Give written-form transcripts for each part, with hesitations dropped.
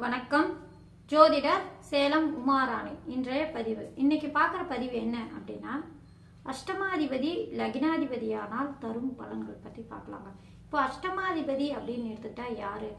வணக்கம். ஜோதிடர் சேலம் உமாராணி. இன்றைய பதிவு இன்னைக்கு பார்க்குற பதிவு என்ன அப்படின்னா, அஷ்டமாதிபதி லக்னாதிபதியானால் தரும் பலன்கள் பற்றி பார்க்கலாங்க. இப்போ அஷ்டமாதிபதி அப்படின்னு எடுத்துக்கிட்டா யாரு?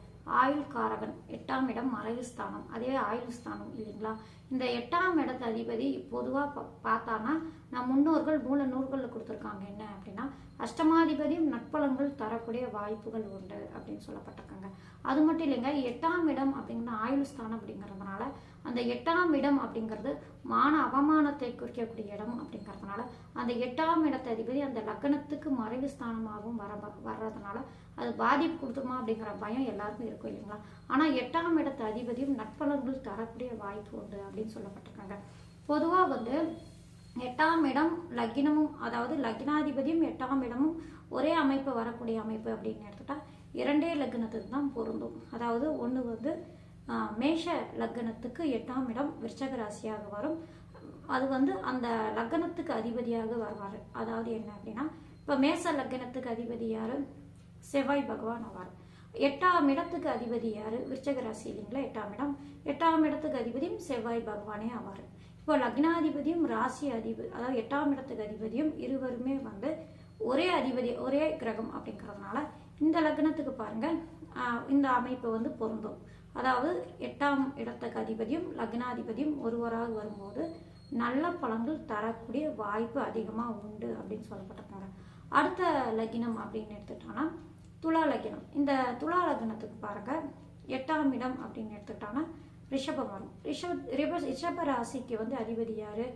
ஆயுள் காரகன், 8ஆம் இடம் மறைவு ஸ்தானம், அதே ஆயுள் ஸ்தானம் இல்லைங்களா? இந்த 8ஆம் இடத்து அதிபதி பொதுவாக பார்த்தானா நம் முன்னோர்கள் மூல நூல்களில் கொடுத்துருக்காங்க என்ன அப்படின்னா, அஷ்டமாதிபதியும் நட்பலன்கள் தரக்கூடிய வாய்ப்புகள் உண்டு அப்படின்னு சொல்லப்பட்டிருக்காங்க. அது மட்டும் இல்லைங்க, 8ஆம் இடம் அப்படிங்கிற ஆயுள் ஸ்தானம் அப்படிங்கிறதுனால அந்த 8ஆம் இடம் அப்படிங்கிறது மான அவமானத்தை குறிக்கக்கூடிய இடம் அப்படிங்கிறதுனால அந்த 8ஆம் இடத்து அதிபதி அந்த லக்னத்துக்கு மறைவு ஸ்தானமாகவும் வர்றதுனால அது பாதிப்பு கொடுத்துமா அப்படிங்கிற பயம் எல்லாருக்கும் இருக்கும் இல்லைங்களா? ஆனால் 8ஆம் இடத்து அதிபதியும் நட்பலன்கள் தரக்கூடிய வாய்ப்பு உண்டு அப்படின்னு சொல்லப்பட்டிருக்காங்க. பொதுவாக 8ஆம் இடம் லக்னமும், அதாவது லக்னாதிபதியும் 8ஆம் இடமும் ஒரே அமைப்பு வரக்கூடிய அமைப்பு அப்படின்னு எடுத்துட்டா இரண்டே லக்னத்துக்கு தான் பொருந்தும். அதாவது ஒன்று மேஷ லக்னத்துக்கு 8ஆம் இடம் விருச்சக ராசியாக வரும். அது அந்த லக்னத்துக்கு அதிபதியாக வருவார். அதாவது என்ன அப்படின்னா, இப்போ மேச லக்னத்துக்கு அதிபதி யாரு? செவ்வாய் பகவான் ஆவார். 8ஆம் இடத்துக்கு அதிபதி யாரு? விருச்சக ராசி இல்லைங்களா? 8ஆம் இடம். 8ஆம் இடத்துக்கு அதிபதியும் செவ்வாய் பகவானே ஆவார். இப்போ லக்னாதிபதியும் ராசி அதிபதி, அதாவது 8ஆம் இடத்துக்கு அதிபதியும் இருவருமே ஒரே அதிபதி, ஒரே கிரகம் அப்படிங்கிறதுனால இந்த லக்னத்துக்கு பாருங்க இந்த அமைப்பு பொருந்தும். அதாவது 8ஆம் இடத்துக்கு அதிபதியும் லக்னாதிபதியும் ஒருவராக வரும்போது நல்ல பலன்கள் தரக்கூடிய வாய்ப்பு அதிகமாக உண்டு அப்படின்னு சொல்லப்பட்டிருக்காங்க. அடுத்த லக்னம் அப்படின்னு எடுத்துக்கிட்டோம்னா துலா லக்னம். இந்த துலா லக்னத்துக்கு பாருங்க 8ஆம் இடம் அப்படின்னு எடுத்துக்கிட்டோம்னா ரிஷபம் வரும். ரிஷப ராசிக்கு அதிபதி யாரு?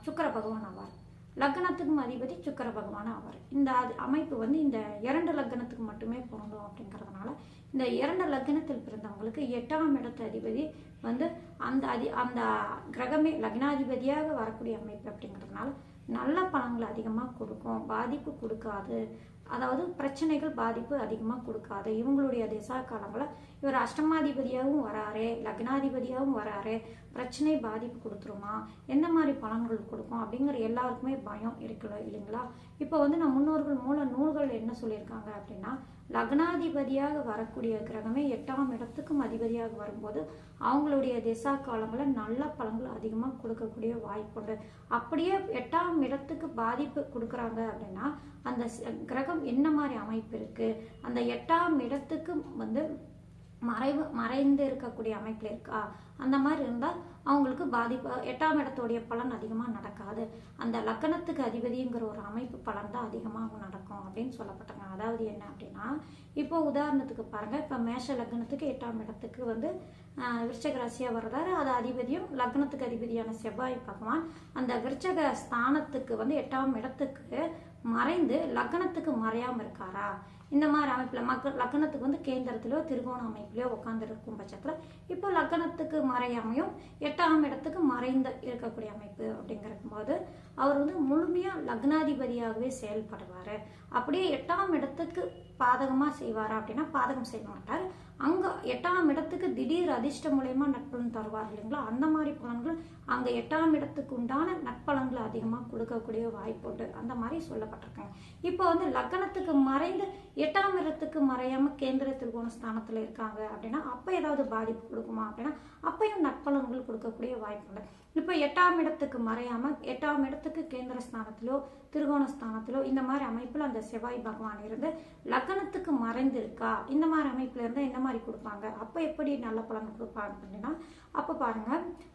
சுக்கிர பகவான் ஆவார். லக்னத்துக்கும் அதிபதி சுக்கிர பகவான் ஆவார். இந்த அமைப்பு இந்த 2 லக்னத்துக்கு மட்டுமே பொருந்தும் அப்படிங்கிறதுனால இந்த 2 லக்னத்தில் பிறந்தவங்களுக்கு 8ஆம் இடத்து அதிபதி அந்த கிரகமே லக்னாதிபதியாக வரக்கூடிய அமைப்பு அப்படிங்கிறதுனால நல்ல பலன்கள் அதிகமாக கொடுக்கும், பாதிப்பு கொடுக்காது. அதாவது பிரச்சனைகள் பாதிப்பு அதிகமாக கொடுக்காது. இவங்களுடைய திசா காலங்களில் இவர் அஷ்டமாதிபதியாகவும் வராரு, லக்னாதிபதியாகவும் வராரு, பிரச்சனை பாதிப்பு கொடுத்துருமா, எந்த மாதிரி பலன்கள் கொடுக்கும் அப்படிங்கிற எல்லாருக்குமே பயம் இருக்குல்ல இல்லைங்களா? இப்போ நம் முன்னோர்கள் மூல நூல்கள் என்ன சொல்லியிருக்காங்க அப்படின்னா, லக்னாதிபதியாக வரக்கூடிய கிரகமே 8ஆம் இடத்துக்கும் அதிபதியாக வரும்போது அவங்களுடைய திசா காலங்களில் நல்ல பலன்கள் அதிகமாக கொடுக்கக்கூடிய வாய்ப்புண்டு. அப்படியே 8ஆம் இடத்துக்கு பாதிப்பு கொடுக்குறாங்க அப்படின்னா அந்த கிரகம் என்ன மாதிரி அமைப்பு இருக்கு, அந்த 8ஆம் இடத்துக்கு மறைந்து இருக்கக்கூடிய அமைப்பில் இருக்கா, அந்த மாதிரி இருந்தால் அவங்களுக்கு பாதிப்பு, 8ஆம் இடத்துடைய பலன் அதிகமாக நடக்காது. அந்த லக்னத்துக்கு அதிபதிங்கிற ஒரு அமைப்பு பலன் தான் அதிகமாக நடக்கும் அப்படின்னு சொல்லப்பட்டாங்க. அதாவது என்ன அப்படின்னா, இப்போ உதாரணத்துக்கு பாருங்க, இப்போ மேஷ லக்னத்துக்கு 8ஆம் இடத்துக்கு விருச்சக ராசியாக வர்றாரு. அது அதிபதியும் லக்னத்துக்கு அதிபதியான செவ்வாய் பகவான் அந்த விருச்சக ஸ்தானத்துக்கு 8ஆம் இடத்துக்கு மறைந்து லக்னத்துக்கு மறையாமல் இருக்காரா? இந்த மாதிரி அமைப்பில் லக்னத்துக்கு கேந்திரத்திலோ திரிகோண அமைப்பிலையோ உட்கார்ந்து இருக்கும் பட்சத்தில் இப்போ லக்னத்துக்கு மறையாமையும் 8ஆம் இடத்துக்கு மறைந்து இருக்கக்கூடிய அமைப்பு அப்படிங்கிற போது அவர் முழுமையாக லக்னாதிபதியாகவே செயல்படுவார். அப்படியே 8ஆம் இடத்துக்கு பாதகமாக செய்வாரா அப்படின்னா பாதகம் செய்ய மாட்டார். அங்கே 8ஆம் இடத்துக்கு திடீர் அதிர்ஷ்டம் மூலயமா நட்பலன் தருவார் இல்லைங்களா? அந்த மாதிரி பலன்கள் அங்கே 8ஆம் இடத்துக்கு உண்டான நட்பலன்களை அதிகமாக கொடுக்கக்கூடிய வாய்ப்பு உண்டு. அந்த மாதிரி சொல்லப்பட்டிருக்காங்க. இப்போ லக்னத்துக்கு மறைந்து 8ஆம் இடத்துக்கு மறையாமல் கேந்திர திரிகோண ஸ்தானத்தில் இருக்காங்க அப்படின்னா அப்போ ஏதாவது பாதிப்பு கொடுக்குமா அப்படின்னா அப்பையும் நட்பலன்கள் கொடுக்கக்கூடிய வாய்ப்பு உண்டு. இப்போ 8ஆம் இடத்துக்கு மறையாமல் 8ஆம் இடத்துக்கு கேந்திர ஸ்தானத்திலோ திரிகோண ஸ்தானத்திலோ இந்த மாதிரி அமைப்பில் அந்த செவ்வாய் பகவான் இருந்து லக்னத்துக்கு மறைந்து இருக்கா, இந்த மாதிரி அமைப்பில் இருந்தால் என்ன மாதிரி கொடுப்பாங்க, அப்போ எப்படி நல்ல பலன் கொடுப்பாங்க அப்படின்னா, அப்போ பாருங்க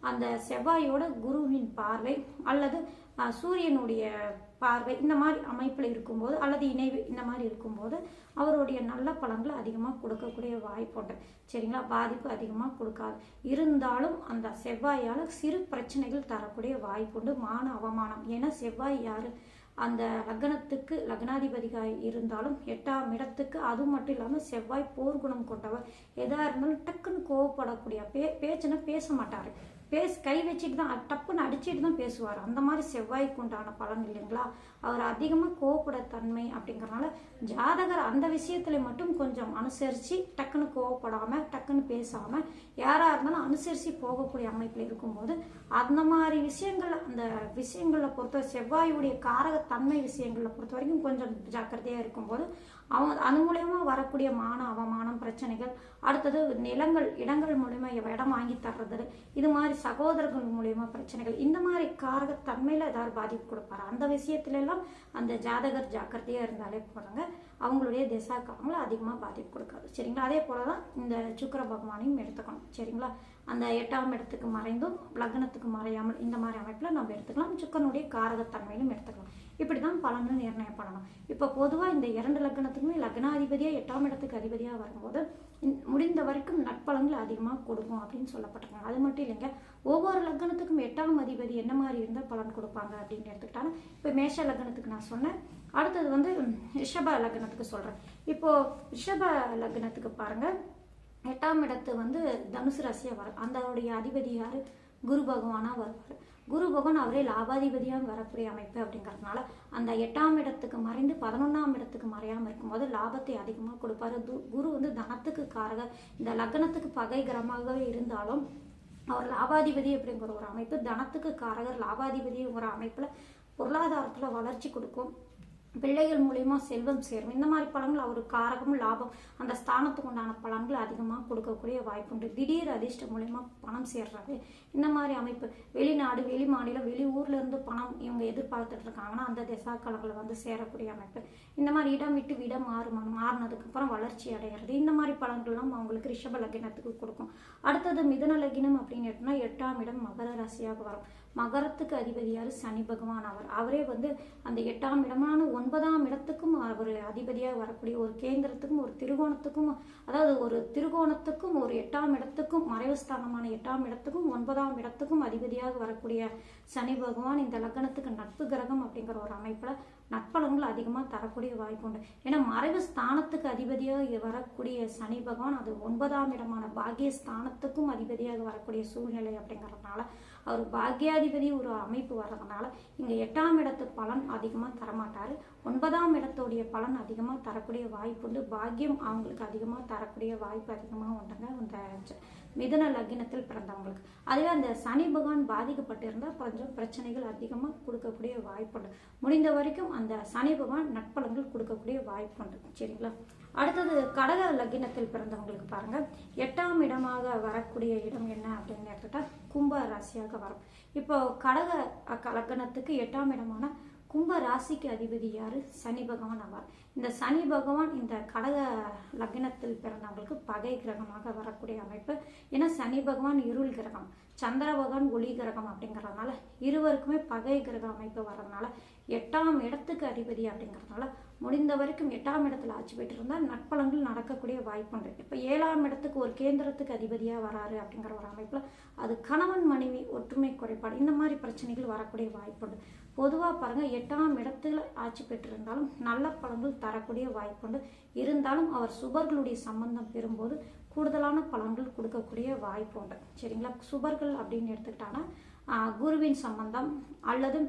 அந்த செவ்வாயோட குருவின் பார்வை அல்லது சூரியனுடைய பார்வை இந்த மாதிரி அமைப்பில் இருக்கும்போது அல்லது இணைவு இந்த மாதிரி இருக்கும்போது அவருடைய நல்ல பலன்களை அதிகமாக கொடுக்கக்கூடிய வாய்ப்பு உண்டு. சரிங்களா? பாதிப்பு அதிகமாக கொடுக்காது. இருந்தாலும் அந்த செவ்வாயால் சிறு பிரச்சனைகள் தரக்கூடிய வாய்ப்பு உண்டு. மான அவமானம். ஏன்னா செவ்வாய் யாரு? அந்த லக்னத்துக்கு லக்னாதிபதியாக இருந்தாலும் 8ஆம் இடத்துக்கு, அது மட்டும் இல்லாமல் செவ்வாய் போர்க்குணம் கொண்டவர். எதாக இருந்தாலும் டக்குன்னு கோவப்படக்கூடிய பேச்சுன்னா பேச மாட்டார். கை வச்சுட்டு தான் டப்புன்னு அடிச்சுட்டு தான் பேசுவார். அந்த மாதிரி செவ்வாய்க்கு உண்டான பலன் இல்லைங்களா? அவர் அதிகமாக கோவப்பட தன்மை அப்படிங்கிறனால ஜாதகர் அந்த விஷயத்துல மட்டும் கொஞ்சம் அனுசரித்து டக்குன்னு கோவப்படாமல் டக்குன்னு பேசாமல் யாராக இருந்தாலும் அனுசரித்து போகக்கூடிய அமைப்பில் இருக்கும்போது அந்த மாதிரி அந்த விஷயங்களை பொறுத்த செவ்வாயுடைய காரகத்தன்மை விஷயங்களை பொறுத்த வரைக்கும் கொஞ்சம் ஜாக்கிரதையாக இருக்கும்போது அது மூலயமா வரக்கூடிய மான அவமானம் பிரச்சனைகள், அடுத்தது நிலங்கள் இடங்கள் மூலயமா இடம் வாங்கி தர்றது, இது மாதிரி சகோதரர்கள் மூலயமா பிரச்சனைகள், இந்த மாதிரி காரகத்தன்மையில் ஏதாவது பாதிப்பு கொடுப்பாரு. அந்த விஷயத்துல எல்லாம் அந்த ஜாதகர் ஜாக்கிரதையாக இருந்தாலே போனாங்க, அவங்களுடைய திசா காலங்களை அதிகமாக பாதிப்பு கொடுக்காது. சரிங்களா? அதே போல தான் இந்த சுக்கிர பகவானையும் எடுத்துக்கணும். சரிங்களா? அந்த 8ஆம் இடத்துக்கு மறைந்தும் லக்னத்துக்கு மறையாமல் இந்த மாதிரி அமைப்பில் நம்ம எடுத்துக்கலாம். சுக்கரனுடைய காரகத்தன்மையிலும் எடுத்துக்கலாம். இப்படி தான் பலனை நிர்ணயம் பண்ணணும். இப்போ பொதுவாக இந்த 2 லக்னத்துக்குமே லக்னாதிபதியாக 8ஆம் இடத்துக்கு அதிபதியாக வரும்போது முடிந்த வரைக்கும் நட்பலன்கள் அதிகமாக கொடுக்கும் அப்படின்னு சொல்லப்பட்டிருக்காங்க. அது மட்டும் இல்லைங்க, ஒவ்வொரு லக்னத்துக்கும் 8ஆம் அதிபதி என்ன மாதிரி இருந்தால் பலன் கொடுப்பாங்க அப்படின்னு எடுத்துக்கிட்டாலும், இப்போ மேஷ லக்னத்துக்கு நான் சொன்னேன். அடுத்தது வந்து ரிஷப லக்னத்துக்கு சொல்கிறேன். இப்போது ரிஷப லக்னத்துக்கு பாருங்கள், 8ஆம் இடத்து வந்து தனுசு ராசியாக வரும். அதோடைய அதிபதி யார்? குரு பகவானாக வருவார். குரு பகவான் அவரே லாபாதிபதியாக வரக்கூடிய அமைப்பு அப்படிங்கிறதுனால அந்த 8ஆம் இடத்துக்கு மறைந்து 11ஆம் இடத்துக்கு மறையாமல் இருக்கும்போது லாபத்தை அதிகமாக கொடுப்பாரு. குரு வந்து தனத்துக்கு காரக, இந்த லக்னத்துக்கு பகை கிரகமாகவே இருந்தாலும் அவர் லாபாதிபதி அப்படிங்கிற ஒரு அமைப்பு, தனத்துக்கு காரகர் லாபாதிபதிங்கிற அமைப்பில் பொருளாதாரத்தில் வளர்ச்சி கொடுக்கும். பிள்ளைகள் மூலயமா செல்வம் சேரும். இந்த மாதிரி பலன்கள் அவர் காரகம் லாபம் அந்த ஸ்தானத்துக்கு உண்டான பலன்கள் அதிகமாக கொடுக்கக்கூடிய வாய்ப்பு உண்டு. திடீர் அதிர்ஷ்டம் மூலயமா பணம் சேர்றது, இந்த மாதிரி அமைப்பு, வெளிநாடு வெளி மாநிலம் வெளி ஊர்ல இருந்து பணம் இவங்க எதிர்பார்த்துட்டு இருக்காங்கன்னா அந்த திசா காலங்களை வந்து சேரக்கூடிய அமைப்பு. இந்த மாதிரி இடம் விட்டு இடம் மாறினதுக்கு அப்புறம் வளர்ச்சி அடைகிறது, இந்த மாதிரி பலன்கள்லாம் அவங்களுக்கு ரிஷப லக்னத்துக்கு கொடுக்கும். அடுத்தது மிதுன லக்னம் அப்படின்னு எடுத்தோம்னா 8ஆம் இடம் மகர ராசியாக வரும். மகரத்துக்கு அதிபதியார் சனி பகவான். அவரே வந்து அந்த 8ஆம் இடமான 9ஆம் இடத்துக்கும் அவர் அதிபதியாக வரக்கூடிய ஒரு கேந்திரத்துக்கும் ஒரு திருகோணத்துக்கும், அதாவது ஒரு திருகோணத்துக்கும் ஒரு 8ஆம் இடத்துக்கும் மறைவு ஸ்தானமான 8ஆம் இடத்துக்கும் 9ஆம் இடத்துக்கும் அதிபதியாக வரக்கூடிய சனி பகவான் இந்த லக்னத்துக்கு நட்பு கிரகம் அப்படிங்கிற ஒரு அமைப்புல நட்பலன்கள் அதிகமாக தரக்கூடிய வாய்ப்பு உண்டு. ஏன்னா மறைவு ஸ்தானத்துக்கு அதிபதியாக வரக்கூடிய சனி பகவான் அது 9ஆம் இடமான பாக்கிய ஸ்தானத்துக்கும் அதிபதியாக வரக்கூடிய சூழ்நிலை அப்படிங்கிறதுனால அவர் பாக்கியாதிபதி ஒரு அமைப்பு வர்றதுனால இங்கே 8ஆம் இடத்து பலன் அதிகமாக தரமாட்டார். 9ஆம் இடத்துடைய பலன் அதிகமாக தரக்கூடிய வாய்ப்பு உண்டு. பாக்கியம் அவங்களுக்கு அதிகமாக தரக்கூடிய வாய்ப்பு அதிகமாக உண்டுங்க அந்த மிதுன லக்னத்தில் பிறந்தவங்களுக்கு. அதுவே அந்த சனி பகவான் பாதிக்கப்பட்டிருந்தால் கொஞ்சம் பிரச்சனைகள் அதிகமாக கொடுக்கக்கூடிய வாய்ப்பு உண்டு. முடிந்த வரைக்கும் அந்த சனி பகவான் நட்பலன்கள் கொடுக்கக்கூடிய வாய்ப்பு உண்டு. சரிங்களா? அடுத்தது கடக லக்னத்தில் பிறந்தவங்களுக்கு பாருங்க, 8ஆம் இடமாக வரக்கூடிய இடம் என்ன அப்படின்னு எடுத்துட்டா கும்ப ராசியாக வரும். இப்போ கடக லக்னத்துக்கு 8ஆம் இடமான கும்ப ராசிக்கு அதிபதி யாரு? சனி பகவான் ஆவார். இந்த சனி பகவான் இந்த கடக லக்னத்தில் பிறந்தவங்களுக்கு பகை கிரகமாக வரக்கூடிய அமைப்பு. ஏன்னா சனி பகவான் இருள் கிரகம், சந்திர பகவான் ஒளி கிரகம் அப்படிங்கிறதுனால இருவருக்குமே பகை கிரக அமைப்பு வர்றதுனால 8ஆம் இடத்துக்கு அதிபதி அப்படிங்கிறதுனால முடிந்த வரைக்கும் 8ஆம் இடத்துல ஆட்சி பெற்று இருந்தால் நட்பலன்கள் நடக்கக்கூடிய வாய்ப்பு உண்டு. இப்போ 7ஆம் இடத்துக்கு ஒரு கேந்திரத்துக்கு அதிபதியாக வராரு அப்படிங்கிற ஒரு அமைப்பில் அது கணவன் மனைவி ஒற்றுமை குறைபாடு, இந்த மாதிரி பிரச்சனைகள் வரக்கூடிய வாய்ப்பு உண்டு. பொதுவாக பாருங்க, 8ஆம் இடத்துல ஆட்சி பெற்றிருந்தாலும் நல்ல பலன்கள் தரக்கூடிய வாய்ப்பு உண்டு. இருந்தாலும் அவர் சுபர்களுடைய சம்பந்தம் பெறும்போது கூடுதலான பலன்கள் கொடுக்கக்கூடிய வாய்ப்பு உண்டு. சரிங்களா? சுபர்கள் அப்படின்னு எடுத்துக்கிட்டாங்கன்னா குருவின் சம்பந்தம் அல்லது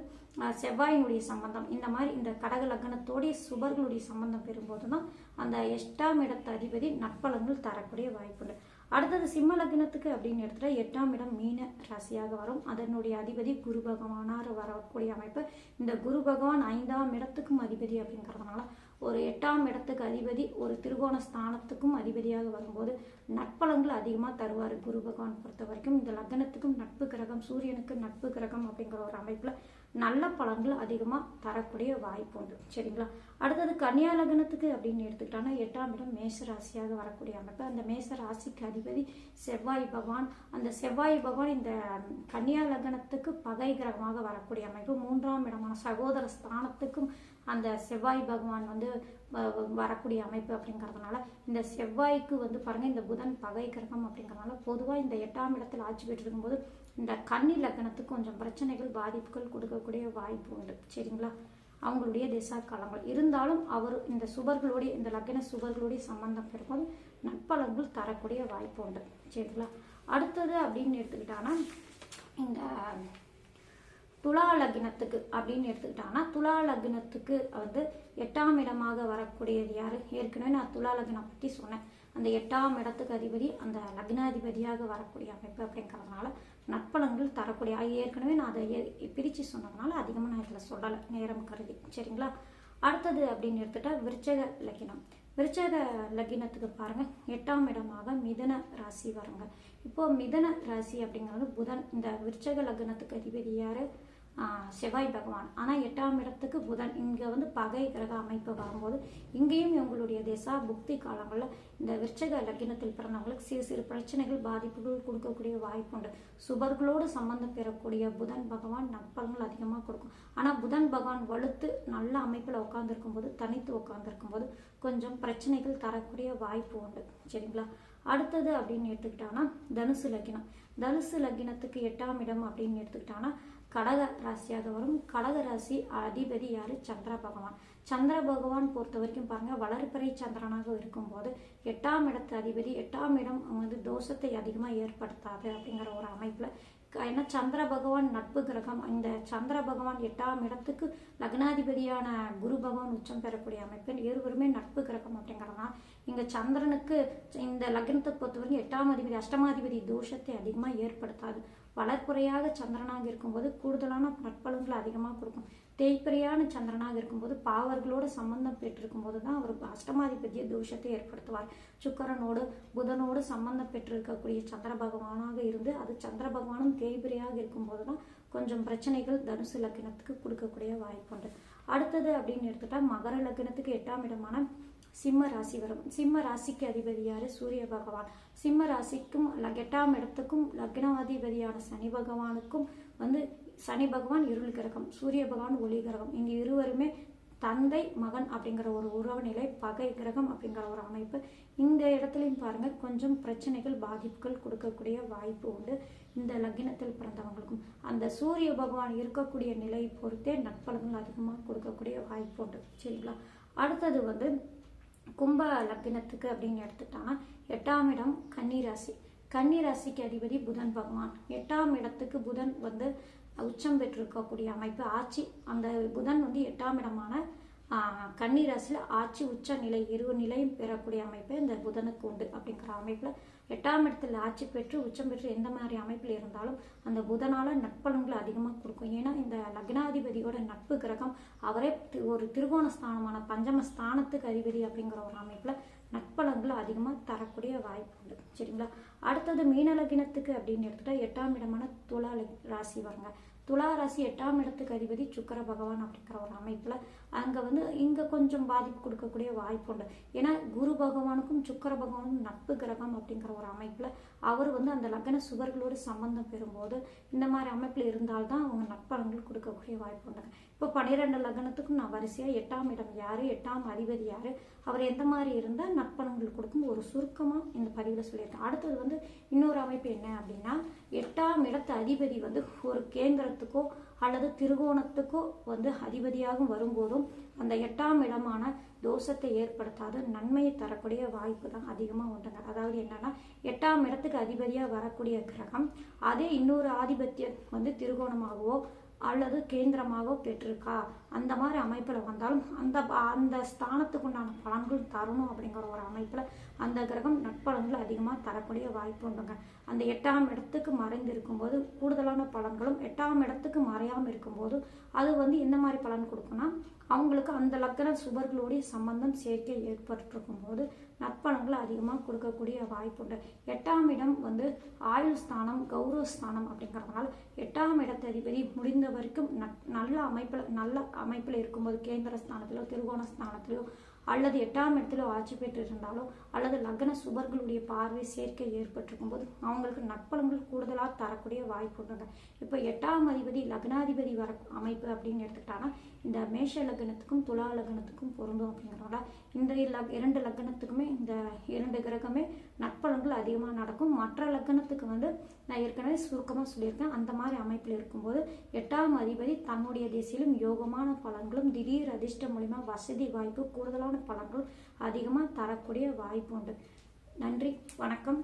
செவ்வாயினுடைய சம்பந்தம், இந்த மாதிரி இந்த கடக லக்னத்தோடைய சுபர்களுடைய சம்பந்தம் பெறும்போது தான் அந்த 8ஆம் இடத்து அதிபதி நட்பலன்கள் தரக்கூடிய வாய்ப்பு உண்டு. அடுத்தது சிம்ம லக்னத்துக்கு அப்படின்னு எடுத்துட்டா 8ஆம் இடம் மீன ராசியாக வரும். அதனுடைய அதிபதி குரு பகவானார் வரக்கூடிய அமைப்பு. இந்த குரு பகவான் 5ஆம் இடத்துக்கும் அதிபதி அப்படிங்கிறதுனால ஒரு 8ஆம் இடத்துக்கு அதிபதி ஒரு திருகோண ஸ்தானத்துக்கும் அதிபதியாக வரும்போது நட்பலன்கள் அதிகமாக தருவார். குரு பகவான் பொறுத்த வரைக்கும் இந்த லக்னத்துக்கும் நட்பு கிரகம், சூரியனுக்கு நட்பு கிரகம் அப்படிங்கிற ஒரு அமைப்பில் நல்ல பலன்கள் அதிகமாக தரக்கூடிய வாய்ப்பு உண்டு. சரிங்களா? அடுத்தது கன்னியா லக்னத்துக்கு அப்படின்னு எடுத்துக்கிட்டாங்கன்னா 8ஆம் இடம் மேச ராசியாக வரக்கூடிய அமைப்பு. அந்த மேச ராசிக்கு அதிபதி செவ்வாய் பகவான். அந்த செவ்வாய் பகவான் இந்த கன்னியா லக்னத்துக்கு பகை கிரகமாக வரக்கூடிய அமைப்பு. 3ஆம் இடமான சகோதர ஸ்தானத்துக்கும் அந்த செவ்வாய் பகவான் வந்து வரக்கூடிய அமைப்பு அப்படிங்கிறதுனால இந்த செவ்வாய்க்கு வந்து பாருங்க இந்த புதன் பகை கிரகம் அப்படிங்கிறதுனால பொதுவாக இந்த 8ஆம் இடத்தில் ஆட்சி பெற்றிருக்கும் போது இந்த கன்னி லக்னத்துக்கு கொஞ்சம் பிரச்சனைகள் பாதிப்புகள் கொடுக்கக்கூடிய வாய்ப்பு உண்டு. சரிங்களா? அவங்களுடைய திசா காலங்கள் இருந்தாலும் அவர் இந்த சுபர்களுடைய இந்த லக்ன சுபர்களுடைய சம்பந்தம் பெறும்போது நட்பலன்கள் தரக்கூடிய வாய்ப்பு உண்டு. சரிங்களா? அடுத்தது அப்படின்னு எடுத்துக்கிட்டாங்கன்னா இந்த துலா லக்னத்துக்கு அப்படின்னு எடுத்துக்கிட்டாங்கன்னா துலா லக்னத்துக்கு வந்து 8ஆம் இடமாக வரக்கூடியது யாரு? ஏற்கனவே நான் துலா லக்னம் பற்றி சொன்னேன். அந்த 8ஆம் இடத்துக்கு அதிபதி அந்த லக்னாதிபதியாக வரக்கூடிய அமைப்பு அப்படிங்கிறதுனால நட்பலன்கள் தரக்கூடிய, ஏற்கனவே நான் அதை பிரித்து சொன்னதுனால அதிகமாக நான் இதில் சொல்லலை நேரம் கருதி. சரிங்களா? அடுத்தது அப்படின்னு எடுத்துட்டா விருச்சக லக்னம். விருச்சக லக்னத்துக்கு பாருங்க 8ஆம் இடமாக மிதுன ராசி வருங்க. இப்போ மிதுன ராசி அப்படிங்கிறது புதன். இந்த விருச்சக லக்னத்துக்கு அதிபதி யாரு? செவ்வாய் பகவான். ஆனால் 8ஆம் இடத்துக்கு புதன். இங்கே வந்து பகை கிரக அமைப்பு வரும்போது இங்கேயும் இவங்களுடைய திசா புக்தி காலங்களில் இந்த விருச்சக லக்னத்தில் பிறந்தவங்களுக்கு சிறு சிறு பிரச்சனைகள் பாதிப்புகள் கொடுக்கக்கூடிய வாய்ப்பு உண்டு. சுபர்களோடு சம்பந்தம் பெறக்கூடிய புதன் பகவான் நற்பலன்கள் அதிகமாக கொடுக்கும். ஆனால் புதன் பகவான் வலுத்து நல்ல அமைப்பில் உட்காந்துருக்கும் போது, தனித்து உட்காந்துருக்கும் போது கொஞ்சம் பிரச்சனைகள் தரக்கூடிய வாய்ப்பு உண்டு. சரிங்களா? அடுத்தது அப்படின்னு எடுத்துக்கிட்டாங்கன்னா தனுசு லக்னம். தனுசு லக்னத்துக்கு 8ஆம் இடம் அப்படின்னு எடுத்துக்கிட்டாங்கன்னா கடக ராசியாக வரும். கடக ராசி அதிபதி யாரு? சந்திர பகவான். சந்திர பகவான் பொறுத்த வரைக்கும் பாருங்க வளர்பிறை சந்திரனாக இருக்கும்போது 8ஆம் இடத்து அதிபதி 8ஆம் இடம் வந்து தோஷத்தை அதிகமாக ஏற்படுத்தாது அப்படிங்கிற ஒரு அமைப்புல. ஏன்னா சந்திர பகவான் நட்பு கிரகம். இந்த சந்திர பகவான் 8ஆம் இடத்துக்கு லக்னாதிபதியான குரு பகவான் உச்சம் பெறக்கூடிய அமைப்பு. இருவருமே நட்பு கிரகம் அப்படிங்கிறதுனால இங்க சந்திரனுக்கு இந்த லக்னத்தை பொறுத்தவரைக்கும் 8ஆம் அதிபதி அஷ்டமாதிபதி தோஷத்தை அதிகமாக ஏற்படுத்தாது. வளர்ப்புறையாக சந்திரனாக இருக்கும்போது கூடுதலான நற்பலன்கள் அதிகமாக கொடுக்கும். தேய்பிரையான சந்திரனாக இருக்கும்போது பாவர்களோடு சம்பந்தம் பெற்றிருக்கும் போது தான் அவர் அஷ்டமாதிபதிய தோஷத்தை ஏற்படுத்துவார். சுக்கரனோடு புதனோடு சம்பந்தம் பெற்றிருக்கக்கூடிய சந்திர பகவானாக இருந்து அது சந்திர பகவானும் தேய்பிரையாக இருக்கும்போது தான் கொஞ்சம் பிரச்சனைகள் தனுசு லக்னத்துக்கு கொடுக்கக்கூடிய வாய்ப்பு உண்டு. அடுத்தது அப்படின்னு எடுத்துட்டா மகர லக்னத்துக்கு 8ஆம் இடமான சிம்ம ராசி வரும். சிம்ம ராசிக்கு அதிபதி யாரு? சூரிய பகவான். சிம்ம ராசிக்கும் 8ஆம் இடத்துக்கும் லக்னாதிபதியான சனி பகவானுக்கும் வந்து சனி பகவான் இருள் கிரகம், சூரிய பகவான் ஒளி கிரகம். இங்க இருவருமே தந்தை மகன் அப்படிங்கிற ஒரு உறவு நிலை, பகை கிரகம் அப்படிங்கிற ஒரு அமைப்பு. இந்த இடத்துலையும் பாருங்க கொஞ்சம் பிரச்சனைகள் பாதிப்புகள் கொடுக்கக்கூடிய வாய்ப்பு உண்டு இந்த லக்னத்தில் பிறந்தவங்களுக்கும். அந்த சூரிய பகவான் இருக்கக்கூடிய நிலை பொறுத்தே நற்பலன்கள் அதிகமாக கொடுக்கக்கூடிய வாய்ப்பு உண்டு. சரிங்களா? அடுத்தது வந்து கும்ப லக்னத்துக்கு அப்படின்னு எடுத்துட்டாங்கன்னா 8ஆம் இடம் கன்னிராசி. கன்னிராசிக்கு அதிபதி புதன் பகவான். 8ஆம் இடத்துக்கு புதன் வந்து உச்சம் பெற்றிருக்கக்கூடிய அமைப்பு. ஆட்சி அந்த புதன் வந்து 8ஆம் இடமான கன்னிராசியில் ஆட்சி உச்ச நிலை இரு நிலையும் பெறக்கூடிய அமைப்பு இந்த புதனுக்கு உண்டு அப்படிங்கிற அமைப்பில் 8ஆம் இடத்துல ஆட்சி பெற்று உச்சம் பெற்று எந்த மாதிரி அமைப்பில் இருந்தாலும் அந்த புதனால நற்பலன்களை அதிகமாக கொடுக்கும். ஏன்னா இந்த லக்னாதிபதியோட நட்பு கிரகம் அவரே ஒரு திரிகோண ஸ்தானமான பஞ்சம ஸ்தானத்துக்கு அதிபதி அப்படிங்கிற ஒரு அமைப்பில் நற்பலன்களை அதிகமாக தரக்கூடிய வாய்ப்பு உண்டு. சரிங்களா? அடுத்தது மீன லக்னத்துக்கு அப்படின்னு எடுத்துட்டா 8ஆம் இடமான துலா ராசி வருங்க. துலா ராசி 8ஆம் இடத்துக்கு அதிபதி சுக்கர பகவான் அப்படிங்கிற ஒரு அமைப்புல அங்க வந்து இங்க கொஞ்சம் பாதிப்பு கொடுக்கக்கூடிய வாய்ப்பு உண்டு. ஏன்னா குரு பகவானுக்கும் சுக்கர பகவானுக்கும் நட்பு கிரகம் அப்படிங்கிற ஒரு அமைப்புல அவர் வந்து அந்த லக்ன சுவர்களோடு சம்பந்தம் பெறும்போது இந்த மாதிரி அமைப்புல இருந்தால்தான் அவங்க நற்பலன்கள் கொடுக்கக்கூடிய வாய்ப்பு உண்டு. இப்போ 12 லக்னத்துக்கும் நான் வரிசையா 8ஆம் இடம் யாரு, 8ஆம் அதிபதி யாரு, அவர் எந்த மாதிரி இருந்தால் நற்பலன்கள் கொடுக்கும் ஒரு சுருக்கமா இந்த பதிவுல சொல்லியிருக்கேன். அடுத்தது வந்து இன்னொரு அமைப்பு என்ன அப்படின்னா 8ஆம் இடத்து அதிபதி வந்து ஒரு கேந்திரத்துக்கோ அல்லது திருகோணத்துக்கோ வந்து அதிபதியாக வரும்போதும் அந்த 8ஆம் இடமான தோஷத்தை ஏற்படுத்தாது, நன்மையை தரக்கூடிய வாய்ப்பு தான் அதிகமாக உண்டுங்க. அதாவது என்னன்னா 8ஆம் இடத்துக்கு அதிபதியாக வரக்கூடிய கிரகம் அதே இன்னொரு ஆதிபத்தியம் வந்து திருகோணமாகவோ அல்லது கேந்திரமாக பெற்றிருக்கா அந்த மாதிரி அமைப்பில் வந்தாலும் அந்த ஸ்தானத்துக்கு உண்டான பலன்கள் தரணும் அப்படிங்கிற ஒரு அமைப்பில் அந்த கிரகம் நற்பலன்கள் அதிகமாக தரக்கூடிய வாய்ப்பு உண்டுங்க. அந்த 8ஆம் இடத்துக்கு மறைந்து இருக்கும்போது கூடுதலான பலன்களும் 8ஆம் இடத்துக்கு மறையாமல் இருக்கும்போது அது வந்து எந்த மாதிரி பலன் கொடுக்குன்னா அவங்களுக்கு அந்த லக்ன சுபர்களுடைய சம்பந்தம் சேர்க்கை ஏற்பட்டிருக்கும் போது நற்பலன்களை அதிகமாக கொடுக்கக்கூடிய வாய்ப்பு உண்டு. 8ஆம் இடம் வந்து ஆயுள் ஸ்தானம், கௌரவ ஸ்தானம் அப்படிங்கிறதுனால 8ஆம் இடத்து அதிபதி முடிந்த வரைக்கும் நல்ல அமைப்பில் இருக்கும்போது கேந்திர ஸ்தானத்திலோ திருகோண ஸ்தானத்திலோ அல்லது 8ஆம் இடத்துல ஆட்சி பெற்று இருந்தாலோ அல்லது லக்ன சுபர்களுடைய பார்வை சேர்க்கை ஏற்பட்டிருக்கும் போது அவங்களுக்கு நற்பலன்கள் கூடுதலாக தரக்கூடிய வாய்ப்பு உண்டுங்க. இப்போ 8ஆம் அதிபதி லக்னாதிபதி வர அமைப்பு அப்படின்னு எடுத்துக்கிட்டாங்கன்னா இந்த மேஷ லக்னத்துக்கும் துலா லக்னத்துக்கும் பொருந்தும் அப்படிங்கிறனால இந்த 2 லக்னத்துக்குமே இந்த 2 கிரகமே நற்பலன்கள் அதிகமாக நடக்கும். மற்ற லக்னத்துக்கு வந்து நான் ஏற்கனவே சுருக்கமாக சொல்லியிருக்கேன். அந்த மாதிரி அமைப்பில் இருக்கும்போது 8ஆம் அதிபதி தன்னுடைய திசையிலும் யோகமான பலன்களும் திடீர் அதிர்ஷ்டம் மூலிமா வசதி வாய்ப்பு கூடுதலான பலன்கள் அதிகமாக தரக்கூடிய வாய்ப்பு உண்டு. நன்றி, வணக்கம்.